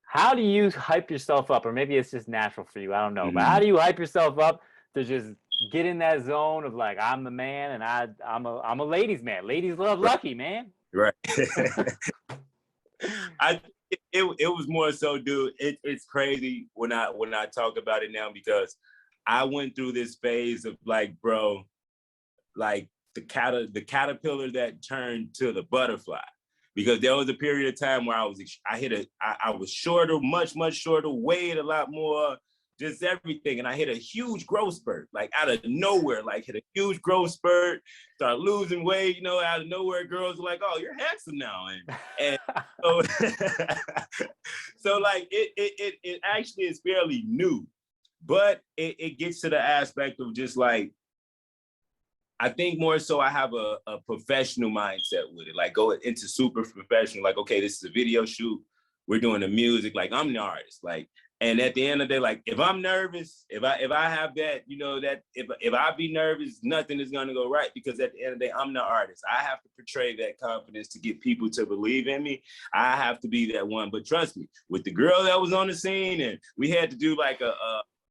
how do you hype yourself up? Or maybe it's just natural for you, I don't know. But how do you hype yourself up to just get in that zone of like, I'm the man, and I'm a ladies man. Ladies love Lucky, man. Right. It was more so, dude. It's crazy when I talk about it now, because I went through this phase of like, bro, like the caterpillar that turned to the butterfly, because there was a period of time where I was shorter, much shorter, weighed a lot more, just everything. And I hit a huge growth spurt, like out of nowhere, hit a huge growth spurt, started losing weight, out of nowhere. Girls were like, oh, you're handsome now. And so, so like it actually is fairly new, but it gets to the aspect of just like, I think more so I have a professional mindset with it, like go into super professional, like, okay, this is a video shoot, we're doing the music, like I'm the artist, like. And at the end of the day, like, if I'm nervous, if I have that, that if I be nervous, nothing is gonna go right, because at the end of the day, I'm the artist. I have to portray that confidence to get people to believe in me. I have to be that one. But trust me, with the girl that was on the scene, and we had to do like a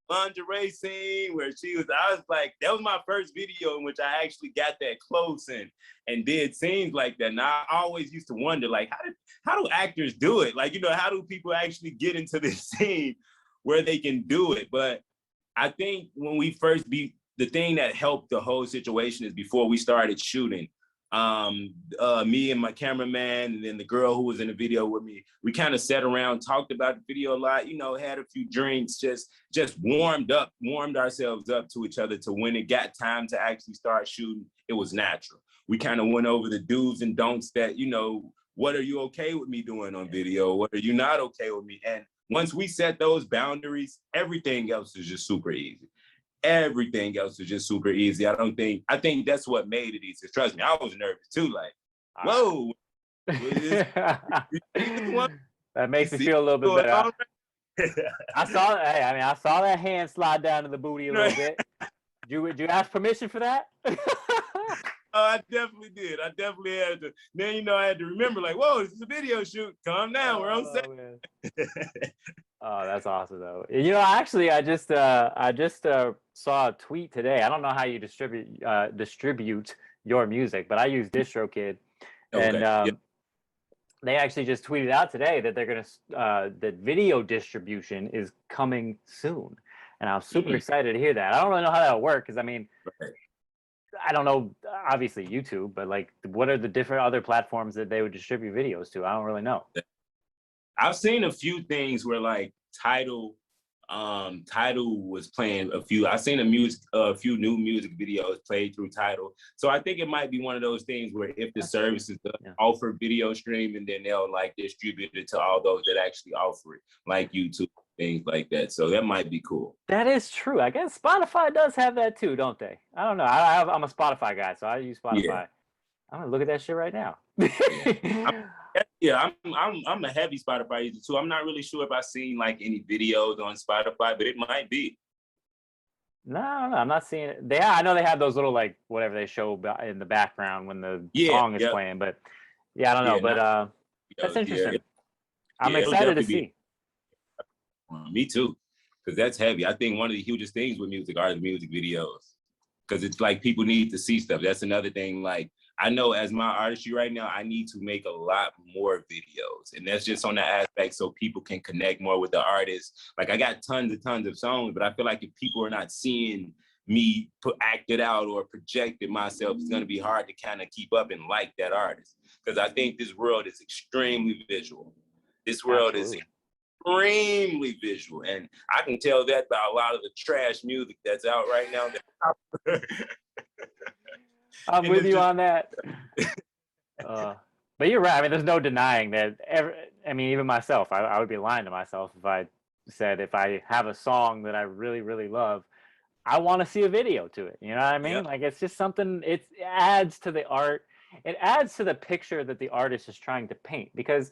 lingerie scene where I was like, that was my first video in which I actually got that close and did scenes like that. And I always used to wonder, like, how do actors do it? Like, you know, how do people actually get into this scene where they can do it? But I think when we first the thing that helped the whole situation is before we started shooting, me and my cameraman and then the girl who was in the video with me, we kind of sat around, talked about the video a lot, you know, had a few drinks, just warmed ourselves up to each other to when it got time to actually start shooting, it was natural. We kind of went over the do's and don'ts that, you know, what are you okay with me doing on video? What are you not okay with me? And once we set those boundaries, everything else is just super easy. Everything else is just super easy. I think that's what made it easy. Trust me, I was nervous too. Like, whoa. That makes me feel a little bit better. I saw that hand slide down to the booty a little bit. Did you ask permission for that? I definitely did. I definitely had to. Then, you know, I had to remember, like, whoa, this is a video shoot. Calm down. We're on set. Oh, that's awesome, though. You know, actually, I just saw a tweet today. I don't know how you distribute your music, but I use DistroKid, and they actually just tweeted out today that they're gonna that video distribution is coming soon, and I was super excited to hear that. I don't really know how that'll work because I mean. I don't know, obviously YouTube, but like, what are the different other platforms that they would distribute videos to? I don't really know. I've seen a few things where like Tidal was playing I've seen a few new music videos played through Tidal. So I think it might be one of those things where if the services offer video streaming, then they'll like distribute it to all those that actually offer it, like YouTube, things like that. So that might be cool. That is true. I guess Spotify does have that too, don't they? I don't know. I'm a Spotify guy, so I use Spotify. Yeah. I'm gonna look at that shit right now. I'm a heavy Spotify user too. I'm not really sure if I've seen like any videos on Spotify, but it might be. No, I'm not seeing it. I know they have those little like whatever they show in the background when the song is playing, but I don't know. But that's interesting. I'm excited to see. Me too, because that's heavy. I think one of the hugest things with music are the music videos, because it's like people need to see stuff. That's another thing. Like I know as my artistry right now, I need to make a lot more videos, and that's just on the aspect so people can connect more with the artists. Like I got tons of songs, but I feel like if people are not seeing me act it out or project it myself, it's going to be hard to kind of keep up and like that artist, because I think this world is extremely visual. This world is extremely visual, and I can tell that by a lot of the trash music that's out right now. I'm with you on that. But you're right. I mean, there's no denying that. Even myself, I would be lying to myself if I said if I have a song that I really, really love, I want to see a video to it. You know what I mean? Yep. Like it's just something. It adds to the art. It adds to the picture that the artist is trying to paint. Because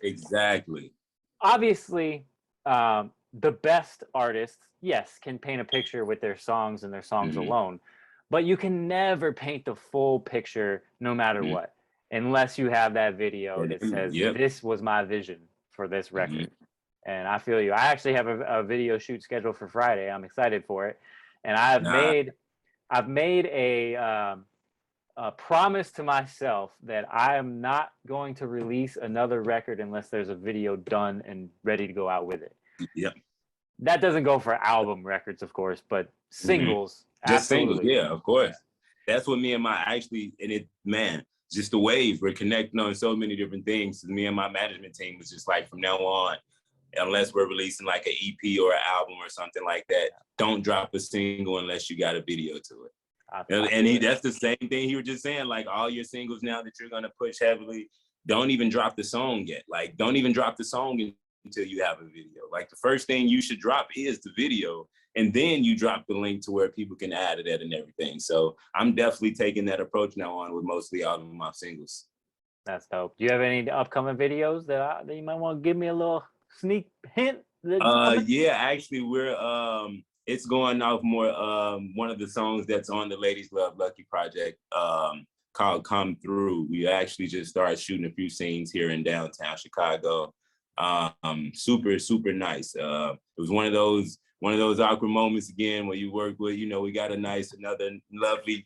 obviously, the best artists, yes, can paint a picture with their songs and their songs alone. But you can never paint the full picture no matter what, unless you have that video that says, this was my vision for this record. And I feel you. I actually have a video shoot scheduled for Friday. I'm excited for it. And I've made a promise to myself that I am not going to release another record unless there's a video done and ready to go out with it. Yep. That doesn't go for album records, of course, but singles. Just singles, yeah, of course. That's what me and just the waves. We're connecting on so many different things. Me and my management team was just like, from now on, unless we're releasing like an EP or an album or something like that, don't drop a single unless you got a video to it. That's the same thing he was just saying, like all your singles now that you're gonna push heavily, don't even drop the song yet. Like don't even drop the song until you have a video. Like the first thing you should drop is the video, and then you drop the link to where people can add it and everything. So I'm definitely taking that approach now on with mostly all of my singles. That's dope. Do you have any upcoming videos that you might want to give me a little sneak hint? Yeah, actually we're it's going off more one of the songs that's on the Ladies Love Lucky project called Come Through. We actually just started shooting a few scenes here in downtown Chicago. Super nice. It was one of those one of those awkward moments again where you work with, you know, we got another lovely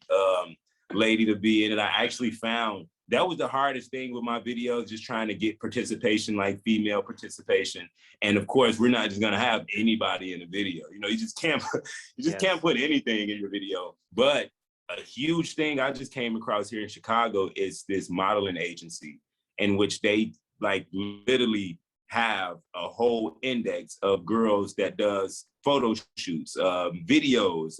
lady to be in it. I actually found that was the hardest thing with my videos, just trying to get participation, like female participation. And of course, we're not just gonna have anybody in the video. You know, you just can't put anything in your video. But a huge thing I just came across here in Chicago is this modeling agency in which they like literally have a whole index of girls that does photo shoots, videos,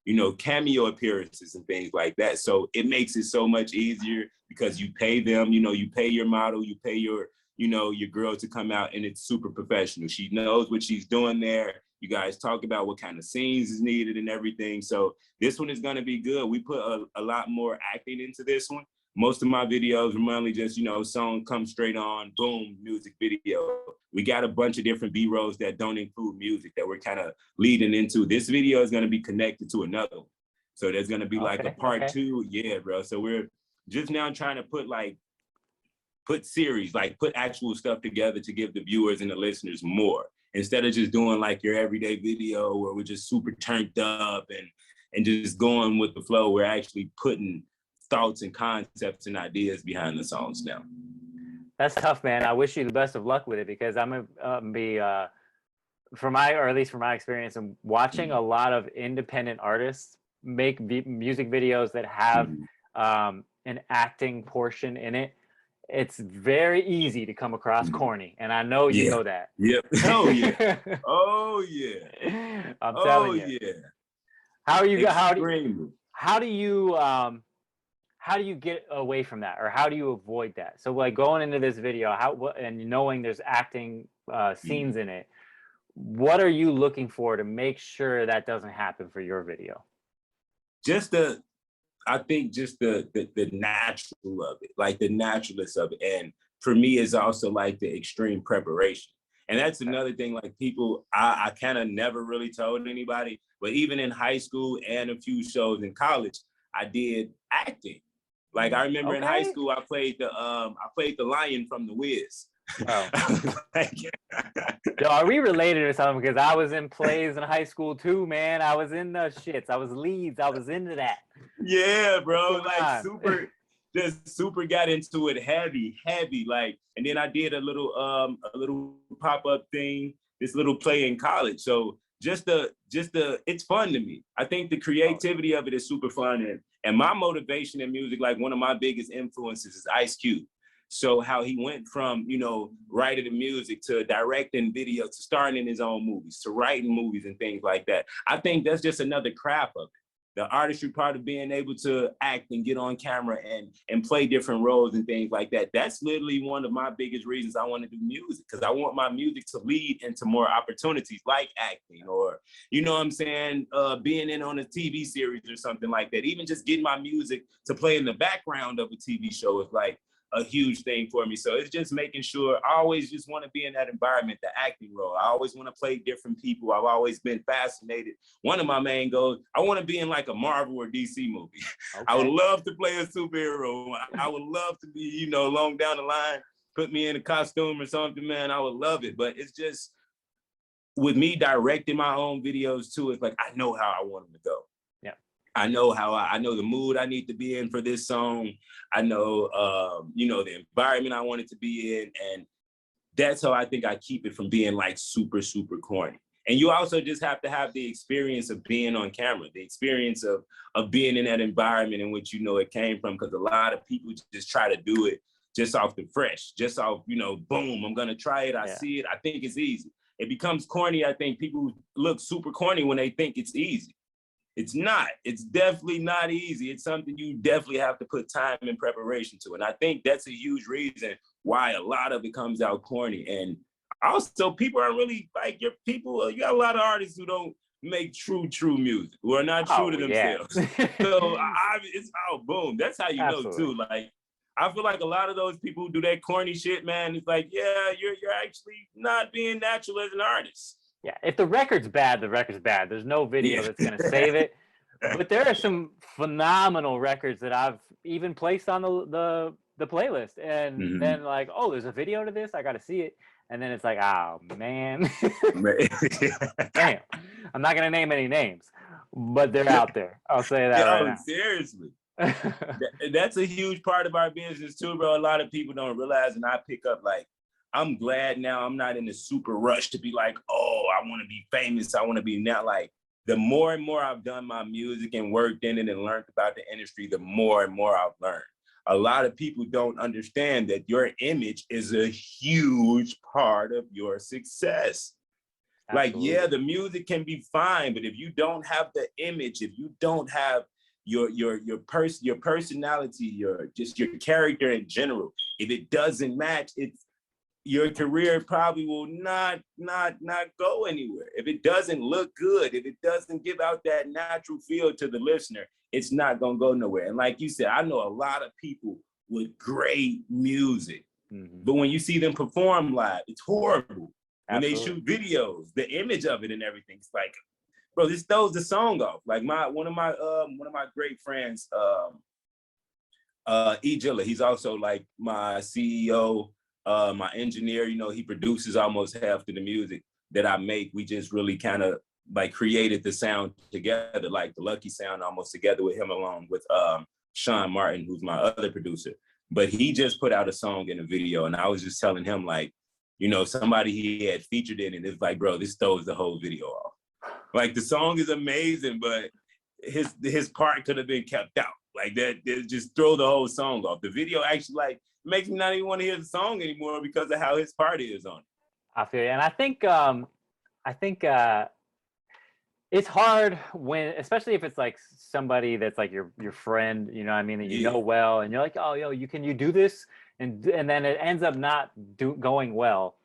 you know, cameo appearances and things like that. So it makes it so much easier because you pay them, you know, you pay your model, you pay your, you know, your girl to come out, and it's super professional. She knows what she's doing there. You guys talk about what kind of scenes is needed and everything. So this one is gonna be good. We put a lot more acting into this one. Most of my videos are mainly just, you know, song comes straight on, boom, music video. We got a bunch of different B-rolls that don't include music that we're kind of leading into. This video is going to be connected to another one. So there's going to be like a part two. Yeah, bro. So we're just now trying to put series, like put actual stuff together to give the viewers and the listeners more, instead of just doing like your everyday video where we're just super turned up and just going with the flow. We're actually putting thoughts and concepts and ideas behind the songs now. That's tough, man. I wish you the best of luck with it, because I'm gonna be or at least from my experience, and watching a lot of independent artists make music videos that have an acting portion in it. It's very easy to come across corny, and I know you know that. Yep. Oh yeah. Oh yeah. I'm telling you. Yeah. How do you get away from that, or how do you avoid that? So like going into this video, and knowing there's acting scenes in it, what are you looking for to make sure that doesn't happen for your video? I think just the natural of it, like the naturalness of it. And for me, it's also like the extreme preparation. And that's another thing, like people, I kind of never really told anybody, but even in high school and a few shows in college, I did acting. Like I remember in high school, I played the lion from The Wiz. Oh. Yo, are we related or something? Because I was in plays in high school too, man. I was in the shits. I was leads. I was into that. Yeah, bro. Like super got into it heavy. Like, and then I did a little pop-up thing, this little play in college. So just the it's fun to me. I think the creativity of it is super fun. And my motivation in music, like one of my biggest influences is Ice Cube. So how he went from, you know, writing the music to directing videos, to starring in his own movies, to writing movies and things like that. I think that's just another craft of it. The artistry part of being able to act and get on camera and play different roles and things like that. That's literally one of my biggest reasons I want to do music, because I want my music to lead into more opportunities like acting, or, you know what I'm saying, being in on a TV series or something like that. Even just getting my music to play in the background of a TV show is like a huge thing for me. So it's just making sure I always just want to be in that environment, the acting role. I always want to play different people. I've always been fascinated. One of my main goals, I want to be in like a Marvel or DC movie. Okay. I would love to play a superhero. I would love to be, you know, long down the line, put me in a costume or something, man. I would love it. But it's just, with me directing my own videos too, it's like, I know how I want them to go. I know I know the mood I need to be in for this song. I know, you know, the environment I want it to be in. And that's how I think I keep it from being like super, super corny. And you also just have to have the experience of being on camera, the experience of being in that environment in which, you know, it came from. Because a lot of people just try to do it just off the fresh, just off, you know, boom, I'm going to try it. I see it. I think it's easy. It becomes corny. I think people look super corny when they think it's easy. It's not. It's definitely not easy. It's something you definitely have to put time and preparation to. And I think that's a huge reason why a lot of it comes out corny. And also, people aren't really like your people. You got a lot of artists who don't make true music, who are not true to themselves. So it's boom. That's how you know too. Like, I feel like a lot of those people who do that corny shit, man, it's like, yeah, you're actually not being natural as an artist. Yeah, if the record's bad, the record's bad. There's no video that's going to save it. But there are some phenomenal records that I've even placed on the the playlist, and then like, oh, there's a video to this, I got to see it, and then it's like, oh man, damn, I'm not gonna name any names, but they're out there. I'll say that right now. Seriously. That's a huge part of our business too, bro. A lot of people don't realize, and I pick up like, I'm glad now I'm not in a super rush to be like, oh, I want to be famous. I want to be now. Like, the more and more I've done my music and worked in it and learned about the industry, the more and more I've learned. A lot of people don't understand that your image is a huge part of your success. Absolutely. Like, yeah, the music can be fine, but if you don't have the image, if you don't have your personality, your character in general, if it doesn't match, your career probably will not go anywhere. If it doesn't look good, if it doesn't give out that natural feel to the listener, it's not gonna go nowhere. And like you said, I know a lot of people with great music, but when you see them perform live, it's horrible. When they shoot videos, the image of it and everything, it's like, bro, this throws the song off. Like one of my great friends, Ezilla, he's also like my CEO, my engineer. You know, he produces almost half of the music that I make. We just really kind of like created the sound together, like the Luckey sound almost together with him, along with Sean Martin, who's my other producer. But he just put out a song in a video, and I was just telling him, like, you know, somebody he had featured in it, it's like, bro, this throws the whole video off. Like, the song is amazing, but his part could have been kept out. Like, that just throw the whole song off. The video actually like makes me not even want to hear the song anymore because of how his part is on it. I feel you. And I think it's hard when, especially if it's like somebody that's like your friend, you know what I mean, that you know well, and you're like, oh, yo, you do this, and then it ends up not going well.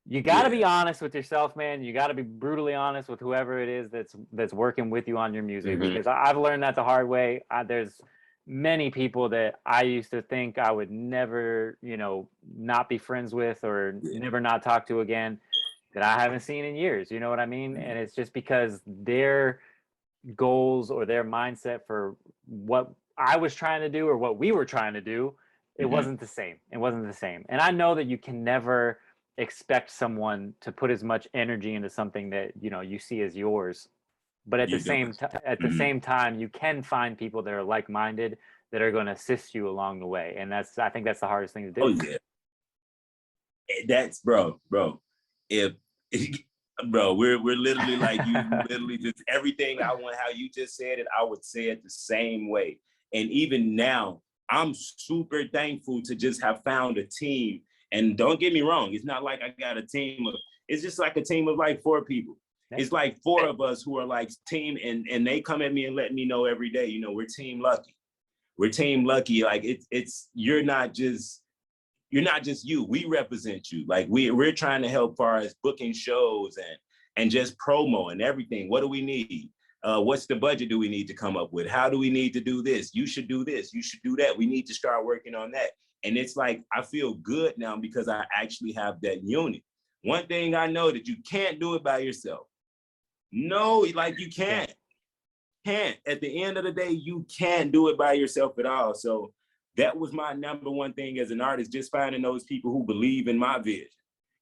You got to be honest with yourself, man. You got to be brutally honest with whoever it is that's working with you on your music, because I've learned that the hard way. There's many people that I used to think I would never, you know, not be friends with or never not talk to again, that I haven't seen in years. You know what I mean? And it's just because their goals or their mindset for what I was trying to do or what we were trying to do, it wasn't the same. It wasn't the same. And I know that you can never expect someone to put as much energy into something that, you know, you see as yours. But at the same time, you can find people that are like-minded that are going to assist you along the way. And I think that's the hardest thing to do. Oh yeah. That's bro. If bro, we're literally like, you literally just everything I want, how you just said it, I would say it the same way. And even now, I'm super thankful to just have found a team. And don't get me wrong, it's not like I got a team of, it's just like a team of like 4 people. It's like 4 of us who are like team, and they come at me and let me know every day, you know, we're Team Luckey. We're Team Luckey. Like, you're not just you. We represent you. Like, we're trying to help far as booking shows and just promo and everything. What do we need? What's the budget do we need to come up with? How do we need to do this? You should do this. You should do that. We need to start working on that. And it's like, I feel good now because I actually have that unit. One thing I know, that you can't do it by yourself. No, like, you can't. At the end of the day, you can't do it by yourself at all. So that was my number one thing as an artist, just finding those people who believe in my vision.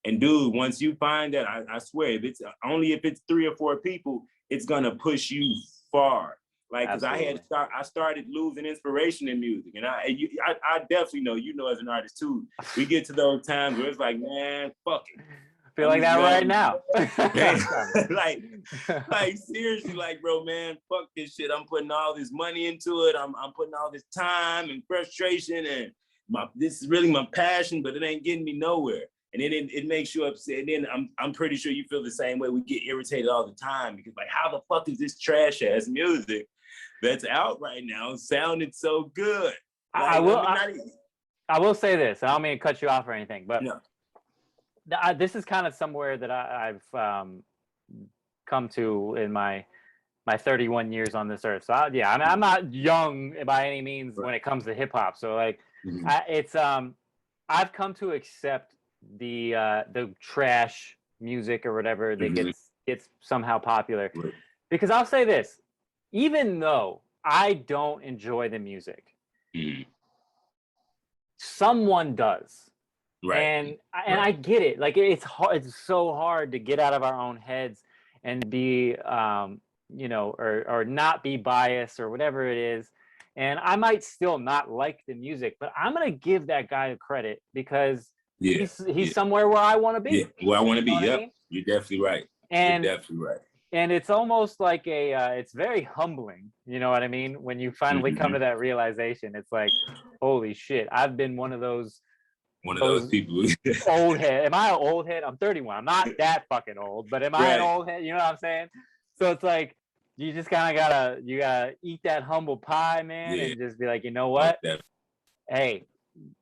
And dude, once you find that, I swear, if it's 3 or 4 people, it's gonna push you far. Like, because I started losing inspiration in music, and I definitely know, you know, as an artist too, we get to those times where it's like, man, fuck it. I feel like that right now. like seriously, like, bro, man, fuck this shit. I'm putting all this money into it. I'm putting all this time and frustration, and this is really my passion, but it ain't getting me nowhere. And then it makes you upset. And then I'm pretty sure you feel the same way. We get irritated all the time because, like, how the fuck is this trash ass music that's out right now sounded so good? Like, I will say this. I don't mean to cut you off or anything, but this is kind of somewhere that I've come to in my 31 years on this earth. So I'm not young by any means when it comes to hip hop. So like, I've come to accept the trash music or whatever that gets somehow popular, because I'll say this, even though I don't enjoy the music, someone does. Right. And I get it. Like it's hard, it's so hard to get out of our own heads and be you know, or not be biased or whatever it is. And I might still not like the music, but I'm gonna give that guy credit because he's somewhere where I want to be. Yeah, where I want to be. You know what I Yep. mean? You're definitely right. And You're definitely right. and it's almost like a it's very humbling, you know what I mean, when you finally come to that realization. It's like, holy shit, I've been one of those people. old head. Am I an old head? I'm 31. I'm not that fucking old, but am I an old head? You know what I'm saying? So it's like you just kind of gotta eat that humble pie, man, and just be like, you know what? Hey,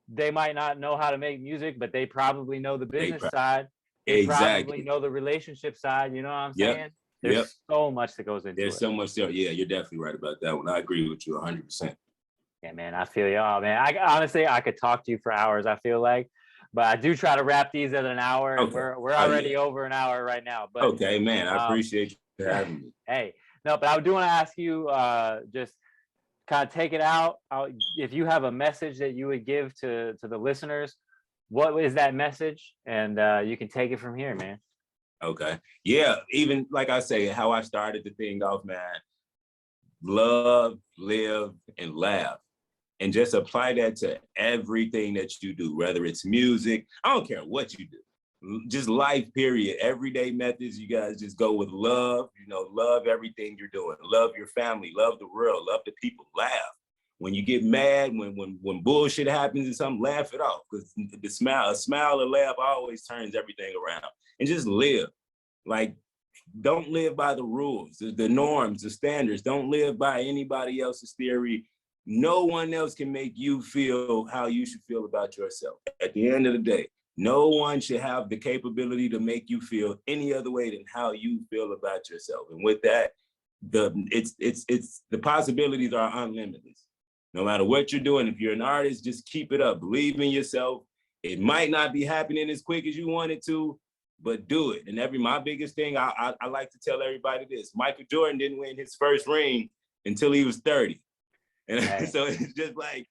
they might not know how to make music, but they probably know the business side. They probably know the relationship side. You know what I'm saying? There's so much that goes into it. There's so much there. Yeah, you're definitely right about that one. I agree with you 100%. Yeah, man, I feel y'all, man. I honestly, I could talk to you for hours, I feel like, but I do try to wrap these at an hour, and we're already over an hour right now. But okay, man, I appreciate you having me. Hey, no, but I do want to ask you, just kind of take it out. If you have a message that you would give to the listeners, what is that message? And you can take it from here, man. Okay. Yeah, even like I say, how I started the thing off, man. Love, live, and laugh. And just apply that to everything that you do, whether it's music, I don't care what you do, just life, period. Everyday methods, you guys just go with love, you know, love everything you're doing, love your family, love the world, love the people, laugh. When you get mad, when bullshit happens and something, laugh it off, because a smile or laugh always turns everything around. And just live. Like, don't live by the rules, the norms, the standards. Don't live by anybody else's theory. No one else can make you feel how you should feel about yourself. At the end of the day, no one should have the capability to make you feel any other way than how you feel about yourself. And with that, the possibilities are unlimited. No matter what you're doing, if you're an artist, just keep it up. Believe in yourself. It might not be happening as quick as you want it to, but do it. And my biggest thing, I like to tell everybody this: Michael Jordan didn't win his first ring until he was 30. And so it's just like,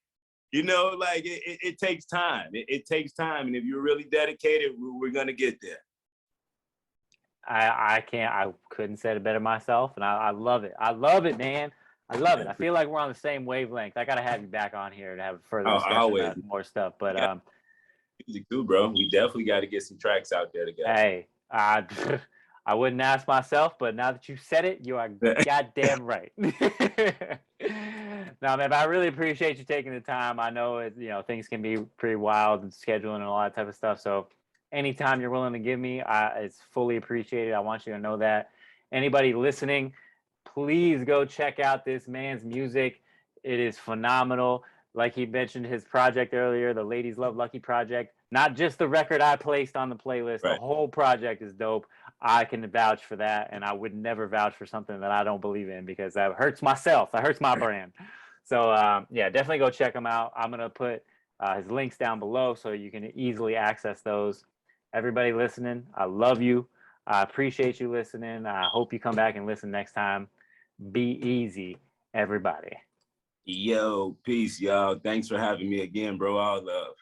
you know, like it takes time. It takes time. And if you're really dedicated, we're going to get there. I couldn't say it better myself. And I love it. I love it, man. I love it. I feel like we're on the same wavelength. I got to have you back on here to have further discussion about more stuff. But music too, bro. We definitely got to get some tracks out there together. Hey, I wouldn't ask myself, but now that you said it, you are goddamn right. No, man, but I really appreciate you taking the time. I know things can be pretty wild and scheduling and all that type of stuff. So anytime you're willing to give me, it's fully appreciated. I want you to know that. Anybody listening, please go check out this man's music. It is phenomenal. Like he mentioned his project earlier, the Ladies Love Lucky project. Not just the record I placed on the playlist. The whole project is dope. I can vouch for that, and I would never vouch for something that I don't believe in, because that hurts myself. That hurts my brand. So yeah, definitely go check him out. I'm gonna put his links down below so you can easily access those. Everybody listening, I love you. I appreciate you listening. I hope you come back and listen next time. Be easy, everybody. Yo, peace, y'all. Thanks for having me again, bro. All love.